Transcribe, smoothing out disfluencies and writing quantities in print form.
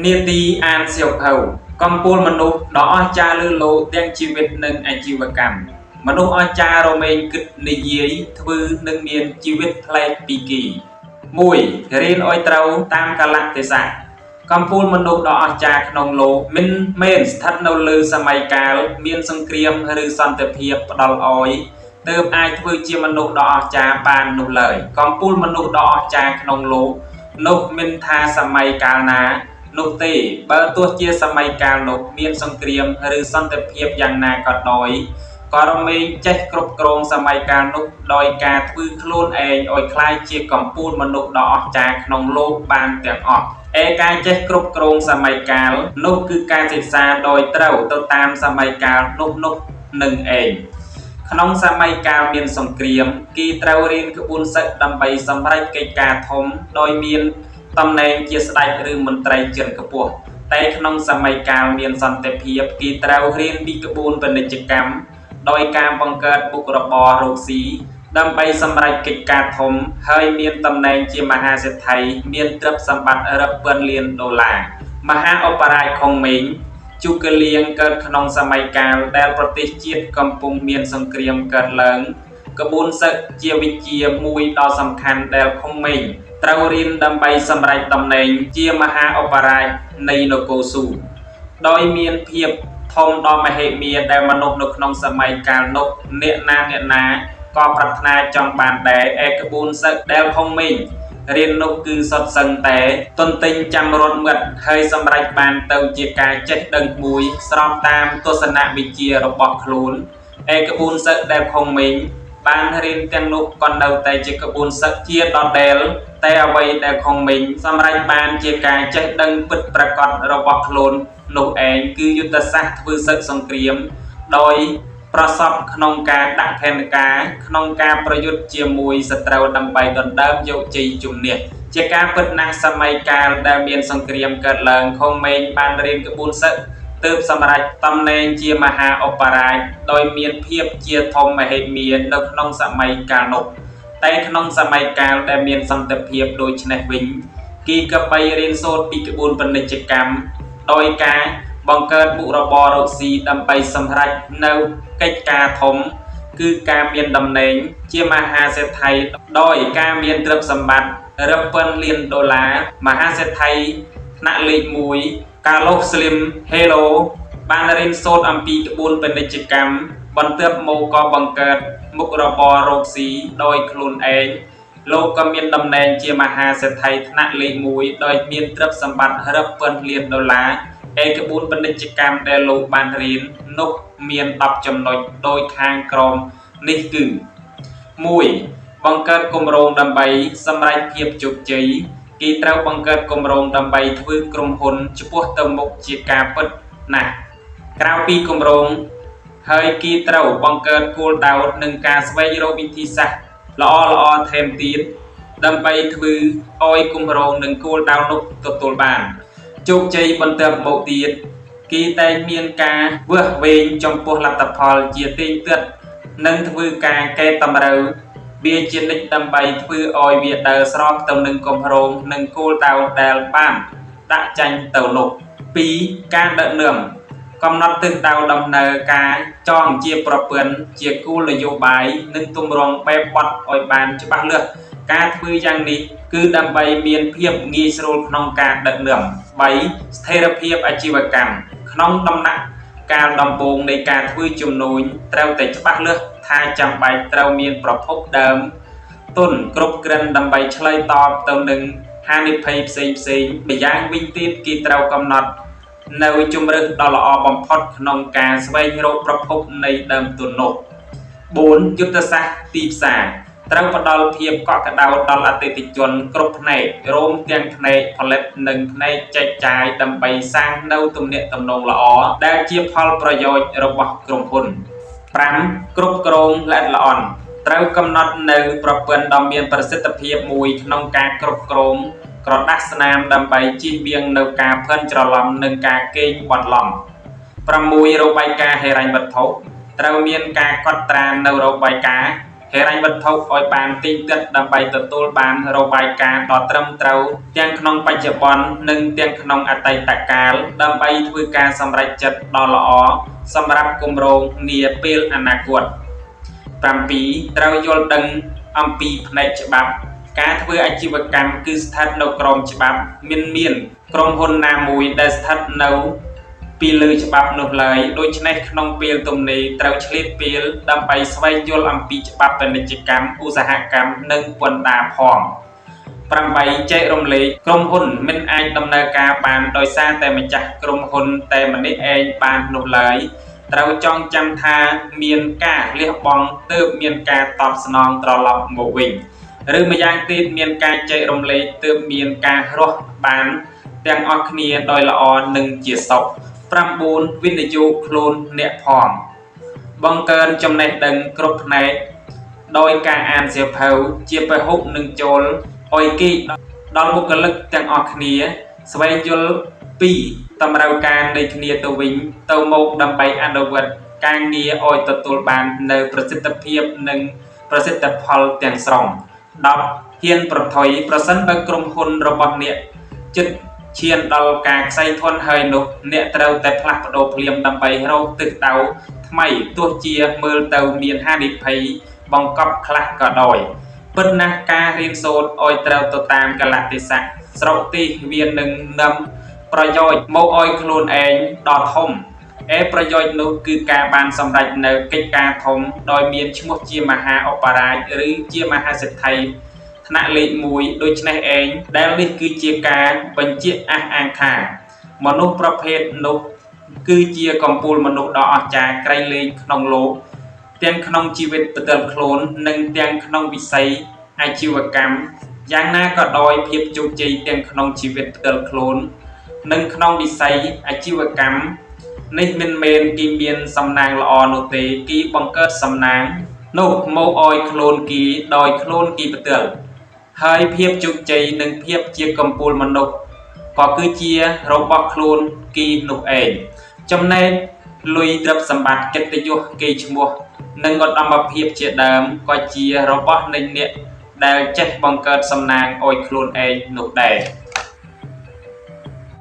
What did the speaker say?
នាទីអានសៀវភៅកំពូលមនុស្សដ៏អស្ចារ្យលើលោកទាំងជីវិតនិងអាជីវកម្មមនុស្សអស្ចារ្យរមែងគិតនិយាយធ្វើនិងមានជីវិតប្លែកពីគេ1រៀនឲ្យត្រូវតាមកាលៈទេសៈកំពូលមនុស្សដ៏អស្ចារ្យក្នុងលោកមិនមែនស្ថិតនៅលើសម័យកាលមានសង្គ្រាមឬសន្តិភាពផ្ដល់ឲ្យទើបអាចធ្វើជាមនុស្សដ៏អស្ចារ្យបាននោះឡើយកំពូលមនុស្សដ៏អស្ចារ្យក្នុងលោកនោះមិនថាសម័យកាលណានោះទេបើទោះជាសម័យកាលនោះមានសង្គ្រាមឬសន្តិភាពយ៉ាងណាក៏ដោយក៏រមែងចេះគ្រប់គ្រងសម័យកាលនោះដោយការធ្វើខ្លួនឯងឲ្យคล้ายជាកំពូលមនុស្សដ៏អស្ចារ្យក្នុងលោកបានទាំងអស់ឯការចេះគ្រប់គ្រងសម័យកាលនោះគឺការសិក្សាដោយត្រូវទៅតាមសម័យកាលនោះនឹងឯងក្នុងសម័យកាលមានសង្គ្រាមគេត្រូវរៀនក្បួនសិក្សាដើម្បីសម្រេចកិច្ចការធំដោយមានតំណែងជាស្ដេចឬមន្ត្រីជាន់ខ្ពស់តែក្នុងសម័យកាលមានសន្តិភាពគេត្រូវរៀនពីក្បួនពាណិជ្ជកម្មដោយការបង្កើតមុខរបររកស៊ីដើម្បីសម្រេចកិច្ចការធំហើយមានតំណែងជាមហាសេដ្ឋីមានទ្រព្យសម្បត្តិរាប់ពាន់លានដុល្លារមហាឧបរាជខុងមេងជូកលៀងកើតក្នុងសម័យកាលដែលប្រទេសជាតិកំពុងមានសង្គ្រាមកើតឡើងក្បួនសិក្សាជាវិជ្ជាមួយដ៏សំខាន់ដែលខុងមេងត្រូវរៀនដើម្បីសម្រេចតំណែងជាមហាឧបរាជនៃនគរស៊ូដោយមានភាពធំដ៏មហិមាដែលមនុស្សនៅក្នុងសម័យកាលនោះអ្នកណាក៏ប្រាថ្នាចង់បានដែរឯក្បួនសិក្សាដែលខុងមេងរៀននោះគឺសុទ្ធសឹងតែទន្ទិញចាំរត់មិត្តហើយសម្រេចបានទៅជាការចេះដឹងមួយស្របតាមទស្សនវិជ្ជារបស់ខ្លួនឯក្បួនសិក្សាដែលខុងមេងបានរៀនទាំងនោះក៏នៅតែជាក្បួនសិក្សាជាដដែលតែអ្វីដែលខុងមេងសម្រេចបានជាការចេះដឹងពិតប្រាកដរបស់ខ្លួននោះឯងគឺយុទ្ធសាស្ត្រធ្វើសឹកសង្គ្រាមដោយប្រសពក្នុងការដាក់ផែនការក្នុងការប្រយុទ្ធជាមួយសត្រូវដើម្បីដណ្ដើមយកជ័យជំនះជាការពិតណាស់សម័យកាលដែលមានសង្គ្រាមកើតឡើងខុងមេងបានរៀនក្បួនសិក្សាទើបសម្រេចតំណែងជាមហាឧបរាជដោយមានភាពជាធំមហិមានៅក្នុងសម័យកាលនោះតែក្នុងសម័យកាលដែលមានសន្តិភាពដូចនេះវិញគេក៏បីរៀនសូត្រពីក្បួនពាណិជ្ជកម្មដោយការបង្កើតមុខរបររកស៊ីដើម្បីសម្រេចនៅកិច្ចការធំគឺការមានតំណែងជាមហាសេដ្ឋីដោយការមានទ្រព្យសម្បត្តិរាប់ពាន់លានដុល្លារមហាសេដ្ឋីថ្នាក់លេខ1កាឡូសស្លីមហេឡូបានរៀនសូត្រអំពីក្បួនពាណិជ្ជកម្មបន្ទាប់មកក៏បង្កើតមុខរបររកស៊ីដោយខ្លួនឯងលោកក៏មានតំណែងជាមហាសេដ្ឋីថ្នាក់លេខ1ដោយមានទ្រព្យសម្បត្តិរាប់ពាន់លានដុល្លារឯក្បួនពាណិជ្ជកម្មដែលលោកបានរៀននោះមាន10ចំណុចដោយខាងក្រោមនេះគឺ1បង្កើតគម្រោងដើម្បីសម្រេចភាពជោគជ័យគេត្រូវបង្កើតគម្រោងដើម្បីធ្វើក្រុមហ៊ុនឆ្ពោះទៅមុខជាការពិតណាស់ក្រៅពីគម្រោងហើយគេត្រូវបង្កើតគោលដៅនិងការស្វែងរកវិធីសាស្ត្រល្អថែមទៀតដើម្បីធ្វើឲ្យគម្រោងនិងគោលដៅនោះទទួលបានជោគជ័យបន្ទាប់មកទៀតគេតែងមានការវឹះវែងចំពោះលទ្ធផលជាទៀងទាត់និងធ្វើការកែតម្រូវវាជានិច្ចដើម្បីធ្វើឲ្យវាដើរស្របទៅនឹងគម្រោងនិងគោលដៅដែលបានដាក់ចាញ់ទៅនោះ2ការដឹកនាំកំណត់ទិសដៅដំណើរការចងជាប្រព័ន្ធជាគោលនយោបាយនិងទម្រង់បែបបត់ឲ្យបានច្បាស់លាស់ការធ្វើយ៉ាងនេះគឺដើម្បីមានភាពងាយស្រួលក្នុងការដឹកនាំ3ស្ថិរភាពអាជីវកម្មក្នុងដំណាក់កាលដំបូងនៃការធ្វើជំនួញត្រូវតែច្បាស់លាស់ថាចាំបាច់ត្រូវមានប្រភពដើមទុនគ្រប់គ្រាន់ដើម្បីឆ្លើយតបទៅនឹងហានិភ័យផ្សេងម្យ៉ាងវិញទៀតគេត្រូវកំណត់នៅជំរើសដ៏ល្អបំផុតក្នុងការស្វែងរកប្រភពនៃដើមទុននោះ4យុទ្ធសាស្ត្រទីផ្សារត្រូវផ្ដល់ភាពកក់ក្ដៅដល់អតិថិជនគ្រប់ផ្នែករួមទាំងផ្នែកផលិតនិងផ្នែកចែកចាយដើម្បីសាងនូវទំនាក់ទំនងល្អដែលជាផលប្រយោជន៍របស់ក្រុមហ៊ុន5គ្រប់គ្រងល្អិតល្អន់ត្រូវកំណត់នៅប្រព័ន្ធដ៏មានប្រសិទ្ធភាពមួយក្នុងការគ្រប់គ្រងក្រដាសស្នាមដើម្បីជៀសវាងនៅការភ័ន្តច្រឡំនិងការកេងបន្លំ6របាយការណ៍ហិរញ្ញវត្ថុត្រូវមានការកត់ត្រានៅរបាយការណ៍ហ ហេរញ្ញវត្ថុឲ្យបានទៀងទាត់ដើម្បីទទួលបានរបាយការណ៍ដ៏ត្រឹមត្រូវទាំងក្នុងបច្ចុប្បន្ននិងទាំងក្នុងអតីតកាលដើម្បីធ្វើការសម្រេចចិត្តដ៏ល្អសម្រាប់គម្រោងនាពេលអនាគត 7 ត្រូវយល់ដឹងអំពីផ្នែកច្បាប់ការធ្វើអាជីវកម្មគឺស្ថិតនៅក្រោមច្បាប់មានក្រុមហ៊ុនណាមួយដែលស្ថិតនៅពីលើច្បាប់នោះឡើយដូច្នេះក្នុងពេលទំនេរត្រូវឆ្លៀតពេលដើម្បីស្វែងយល់អំពីច្បាប់ពាណិជ្ជកម្មឧស្សាហកម្មនិងពន្ធដារផង 8 ចែករំលែកក្រុមហ៊ុនមិនអាចដំណើរការបានដោយសារតែម្ចាស់ក្រុមហ៊ុនតែម្នាក់ឯងបាននោះឡើយត្រូវចងចាំថាមានការលះបង់ទើបមានការតបស្នងត្រឡប់មកវិញឬម្យ៉ាងទៀតមានការចែករំលែកទើបមានការរស់បានទាំងអស់គ្នាដោយល្អនិងជាសុខ 9 វិនិយោគខ្លួនអ្នកផងបង្កើនចំណេះដឹងគ្រប់ផ្នែកដោយការអានសៀវភៅជាពហុនឹងចូលឲ្យគេដល់បុគ្គលិកទាំងអស់គ្នាស្វែងយល់ពីតម្រូវការនៃគ្នាទៅវិញទៅមកដើម្បីអនុវត្តការងារឲ្យទទួលបាននៅប្រសិទ្ធភាពនិងប្រសិទ្ធផលទាំងស្រុង 10 ហ៊ានប្រថុយប្រសិនបើក្រុមហ៊ុនរបស់អ្នកចិត្តឈានដល់ការខ្សែធនហើយនោះអ្នកត្រូវតែផ្លាស់ប្ដូរភ្លាមដើម្បីរកទិសដៅថ្មីទោះជាមើលទៅមានហានិភ័យបង្កប់ខ្លះក៏ដោយពិតណាស់ការរៀនសូត្រឲ្យត្រូវទៅតាមកលៈទេសៈស្រុកទីវានឹងនាំប្រយោជន៍មកឲ្យខ្លួនឯងដល់ធំប្រយោជន៍នោះគឺការបានសម្រេចនៅកិច្ចការធំដោយមានឈ្មោះជាមហាឧបរាជឬជាមហាសេដ្ឋីថ្នាក់លេខ 1 ដូច្នេះឯងដែលនេះគឺជាការបញ្ជាក់អះអាងថាមនុស្សប្រភេទនោះគឺជាកំពូលមនុស្សដ៏អស្ចារ្យក្រៃលែងក្នុងលោកទាំងក្នុងជីវិតផ្ទាល់ខ្លួននិងទាំងក្នុងវិស័យអាជីវកម្មយ៉ាងណាក៏ដោយភាពជោគជ័យទាំងក្នុងជីវិតផ្ទាល់ខ្លួននិងក្នុងវិស័យអាជីវកម្មនេះមិនមែនគេមានសំណាងល្អនោះទេគេបង្កើតសំណាងនោះមកឲ្យខ្លួនគេដោយខ្លួនគេផ្ទាល់ហើយភាពជោគជ័យនិងភាពជាកំពូលមនុស្សក៏គឺជារបស់ខ្លួនគេនោះឯងចំណែកលុយទ្រព្យសម្បត្តិកិត្តិយសកេរ្តិ៍ឈ្មោះនិងឧត្តមភាពជាដើមក៏ជារបស់នៃអ្នកដែលចេះបង្កើតសំណាងឲ្យខ្លួនឯងនោះដែរ